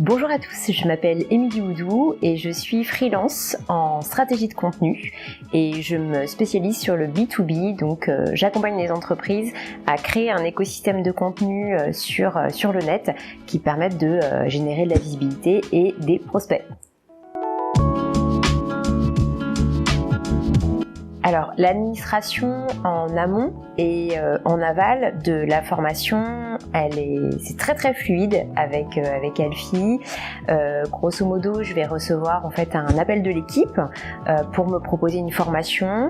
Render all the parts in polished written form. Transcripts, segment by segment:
Bonjour à tous, je m'appelle Émilie Oudou et je suis freelance en stratégie de contenu et je me spécialise sur le B2B, donc j'accompagne les entreprises à créer un écosystème de contenu sur le net qui permettent de générer de la visibilité et des prospects. Alors, l'administration en amont et en aval de la formation, c'est très fluide avec Alfie. Grosso modo, je vais recevoir en fait un appel de l'équipe pour me proposer une formation,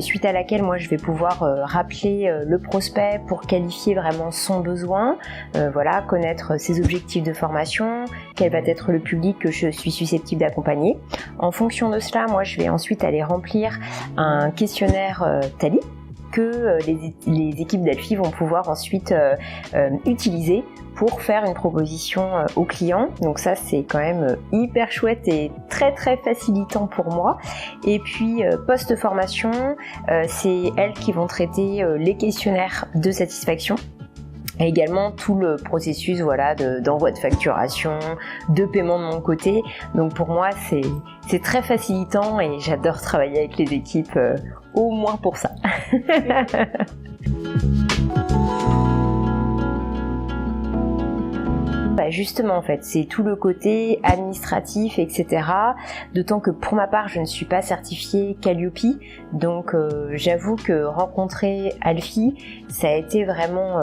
suite à laquelle moi je vais pouvoir rappeler le prospect pour qualifier vraiment son besoin, connaître ses objectifs de formation, quel va être le public que je suis susceptible d'accompagner. En fonction de cela, moi je vais ensuite aller remplir un questionnaire Tally que les équipes d'Alfie vont pouvoir ensuite utiliser pour faire une proposition au client. Donc ça c'est quand même hyper chouette et très facilitant pour moi. Et puis post-formation, c'est elles qui vont traiter les questionnaires de satisfaction. Et également tout le processus d'envoi de facturation, de paiement de mon côté. Donc pour moi c'est très facilitant et j'adore travailler avec les équipes au moins pour ça. Justement en fait, c'est tout le côté administratif, etc. D'autant que pour ma part, je ne suis pas certifiée Calliope, donc j'avoue que rencontrer Alfie, ça a été vraiment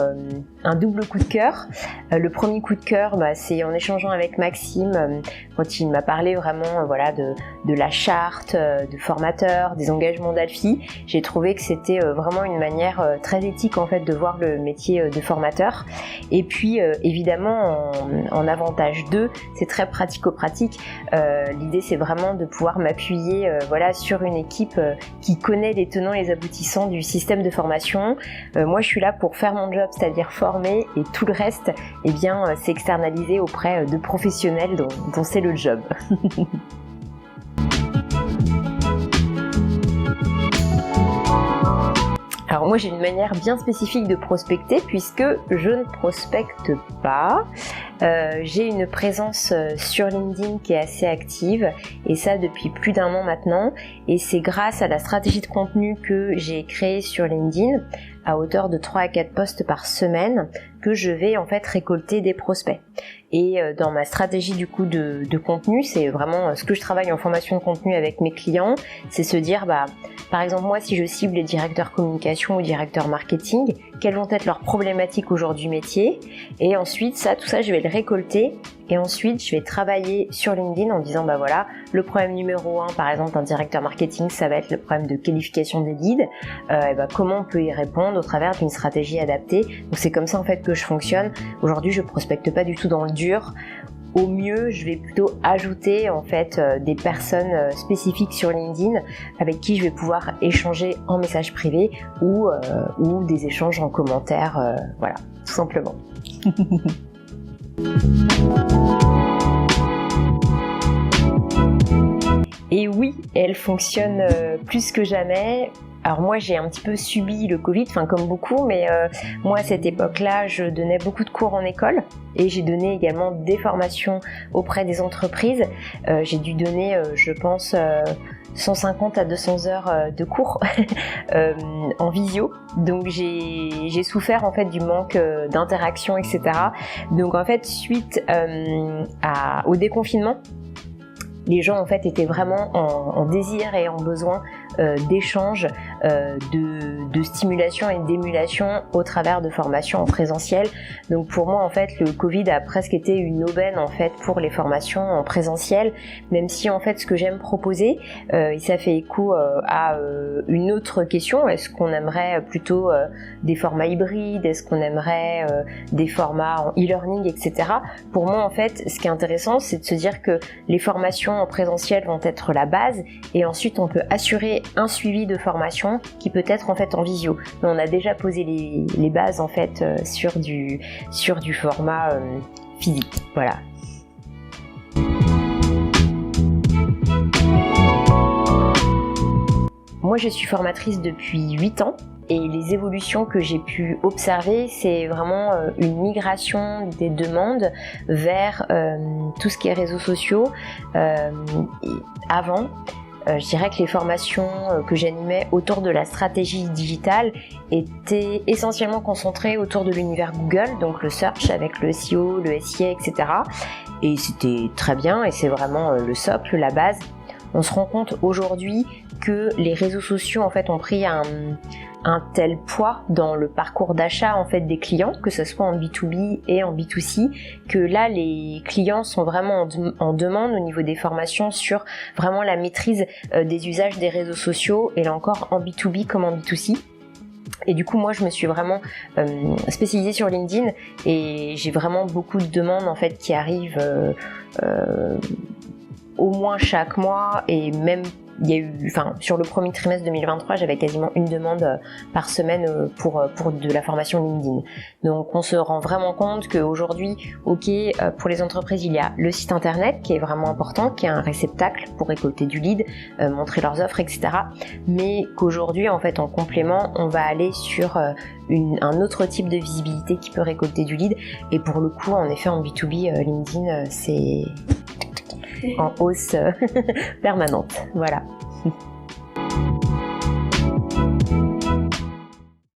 un double coup de cœur. Le premier coup de cœur, c'est en échangeant avec Maxime, quand il m'a parlé vraiment de la charte, de formateur, des engagements d'Alfie. J'ai trouvé que c'était vraiment une manière très éthique en fait de voir le métier de formateur. Et puis évidemment en avantage 2, c'est très pratico-pratique. L'idée c'est vraiment de pouvoir m'appuyer sur une équipe qui connaît les tenants et les aboutissants du système de formation. Moi je suis là pour faire mon job, c'est-à-dire former, et tout le reste c'est externalisé auprès de professionnels dont c'est le job. Alors moi j'ai une manière bien spécifique de prospecter puisque je ne prospecte pas. J'ai une présence sur LinkedIn qui est assez active et ça depuis plus d'1 an maintenant, et c'est grâce à la stratégie de contenu que j'ai créée sur LinkedIn à hauteur de 3 à 4 posts par semaine que je vais en fait récolter des prospects. Et dans ma stratégie du coup de contenu, c'est vraiment ce que je travaille en formation de contenu avec mes clients, c'est se dire par exemple moi si je cible les directeurs communication ou directeurs marketing, quelles vont être leurs problématiques aujourd'hui métier, et ensuite tout ça je vais le récolter, et ensuite je vais travailler sur LinkedIn en disant le problème numéro 1 par exemple d'un directeur marketing, ça va être le problème de qualification des leads, comment on peut y répondre au travers d'une stratégie adaptée. Donc c'est comme ça en fait que je fonctionne. Aujourd'hui je prospecte pas du tout dans le dur. Au mieux, je vais plutôt ajouter en fait des personnes spécifiques sur LinkedIn avec qui je vais pouvoir échanger en message privé ou des échanges en commentaire, tout simplement. Et oui, elle fonctionne plus que jamais. Alors moi j'ai un petit peu subi le Covid, comme beaucoup, mais moi à cette époque-là je donnais beaucoup de cours en école et j'ai donné également des formations auprès des entreprises. J'ai dû donner je pense 150 à 200 heures de cours en visio, donc j'ai souffert en fait du manque d'interaction, etc. Donc en fait suite au déconfinement, les gens en fait étaient vraiment en désir et en besoin d'échanges, de stimulation et d'émulation au travers de formations en présentiel. Donc pour moi en fait le Covid a presque été une aubaine en fait pour les formations en présentiel, même si en fait ce que j'aime proposer, et ça fait écho à une autre question, est-ce qu'on aimerait plutôt des formats hybrides, est-ce qu'on aimerait des formats en e-learning, etc. Pour moi en fait ce qui est intéressant c'est de se dire que les formations en présentiel vont être la base, et ensuite on peut assurer un suivi de formation qui peut être en fait en visio. Mais on a déjà posé les bases en fait sur du format physique. Voilà. Moi je suis formatrice depuis 8 ans Et les évolutions que j'ai pu observer, c'est vraiment une migration des demandes vers tout ce qui est réseaux sociaux. Avant, je dirais que les formations que j'animais autour de la stratégie digitale étaient essentiellement concentrées autour de l'univers Google, donc le search avec le SEO, le SIA, etc. Et c'était très bien, et c'est vraiment le socle, la base. On se rend compte aujourd'hui que les réseaux sociaux en fait ont pris un tel poids dans le parcours d'achat en fait des clients, que ce soit en B2B et en B2C, que là les clients sont vraiment en demande au niveau des formations sur vraiment la maîtrise des usages des réseaux sociaux, et là encore en B2B comme en B2C. Et du coup, moi, je me suis vraiment spécialisée sur LinkedIn, et j'ai vraiment beaucoup de demandes en fait qui arrivent au moins chaque mois, et même il y a eu, sur le premier trimestre 2023, j'avais quasiment une demande par semaine pour de la formation LinkedIn. Donc on se rend vraiment compte qu'aujourd'hui, pour les entreprises, il y a le site internet qui est vraiment important, qui est un réceptacle pour récolter du lead, montrer leurs offres, etc. Mais qu'aujourd'hui, en fait, en complément, on va aller sur un autre type de visibilité qui peut récolter du lead. Et pour le coup, en effet, en B2B, LinkedIn, c'est en hausse permanente. Voilà.